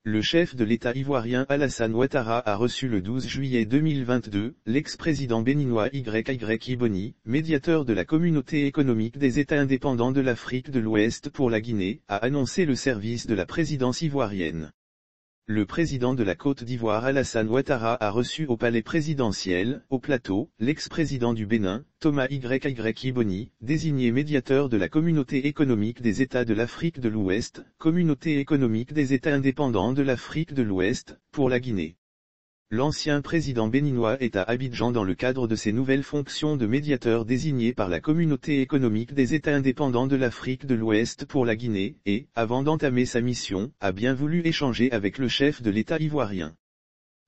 Le chef de l'État ivoirien Alassane Ouattara a reçu le 12 juillet 2022, l'ex-président béninois YY Boni, médiateur de la Communauté économique des États indépendants de l'Afrique de l'Ouest pour la Guinée, a annoncé le service de la présidence ivoirienne. Le président de la Côte d'Ivoire Alassane Ouattara a reçu au palais présidentiel, au Plateau, l'ex-président du Bénin, Thomas YY Boni, désigné médiateur de la Communauté économique des États de l'Afrique de l'Ouest, Communauté économique des États indépendants de l'Afrique de l'Ouest, pour la Guinée. L'ancien président béninois est à Abidjan dans le cadre de ses nouvelles fonctions de médiateur désigné par la Communauté économique des États indépendants de l'Afrique de l'Ouest pour la Guinée, et, avant d'entamer sa mission, a bien voulu échanger avec le chef de l'État ivoirien.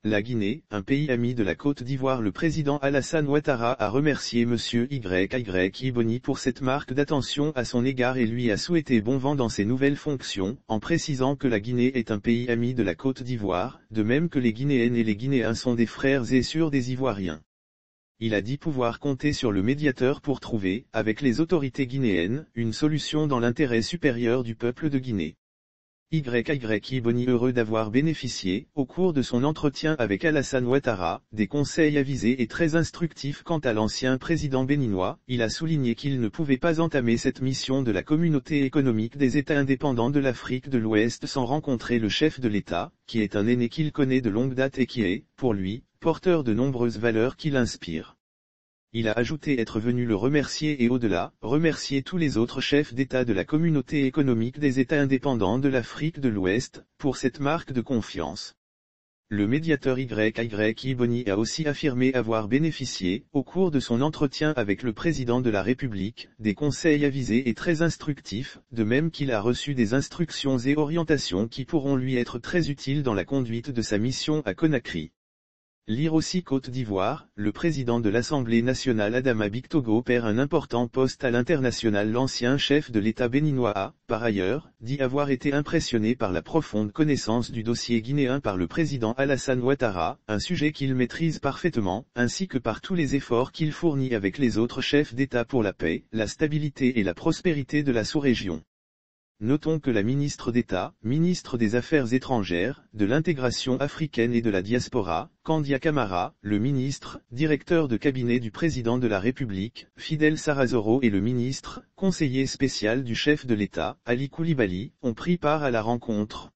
La Guinée, un pays ami de la Côte d'Ivoire. Le président Alassane Ouattara a remercié M. YY Boni pour cette marque d'attention à son égard et lui a souhaité bon vent dans ses nouvelles fonctions, en précisant que la Guinée est un pays ami de la Côte d'Ivoire, de même que les Guinéennes et les Guinéens sont des frères et sœurs des Ivoiriens. Il a dit pouvoir compter sur le médiateur pour trouver, avec les autorités guinéennes, une solution dans l'intérêt supérieur du peuple de Guinée. YY Boni heureux d'avoir bénéficié, au cours de son entretien avec Alassane Ouattara, des conseils avisés et très instructifs quant à l'ancien président béninois. Il a souligné qu'il ne pouvait pas entamer cette mission de la Communauté économique des États indépendants de l'Afrique de l'Ouest sans rencontrer le chef de l'État, qui est un aîné qu'il connaît de longue date et qui est, pour lui, porteur de nombreuses valeurs qui l'inspirent. Il a ajouté être venu le remercier et au-delà, remercier tous les autres chefs d'État de la Communauté économique des États indépendants de l'Afrique de l'Ouest, pour cette marque de confiance. Le médiateur YY Boni a aussi affirmé avoir bénéficié, au cours de son entretien avec le président de la République, des conseils avisés et très instructifs, de même qu'il a reçu des instructions et orientations qui pourront lui être très utiles dans la conduite de sa mission à Conakry. Lire aussi Côte d'Ivoire, le président de l'Assemblée nationale Adama Bictogo perd un important poste à l'international. L'ancien chef de l'État béninois a, par ailleurs, dit avoir été impressionné par la profonde connaissance du dossier guinéen par le président Alassane Ouattara, un sujet qu'il maîtrise parfaitement, ainsi que par tous les efforts qu'il fournit avec les autres chefs d'État pour la paix, la stabilité et la prospérité de la sous-région. Notons que la ministre d'État, ministre des Affaires étrangères, de l'intégration africaine et de la diaspora, Kandia Camara, le ministre, directeur de cabinet du président de la République, Fidel Sarrazoro et le ministre, conseiller spécial du chef de l'État, Ali Koulibaly, ont pris part à la rencontre.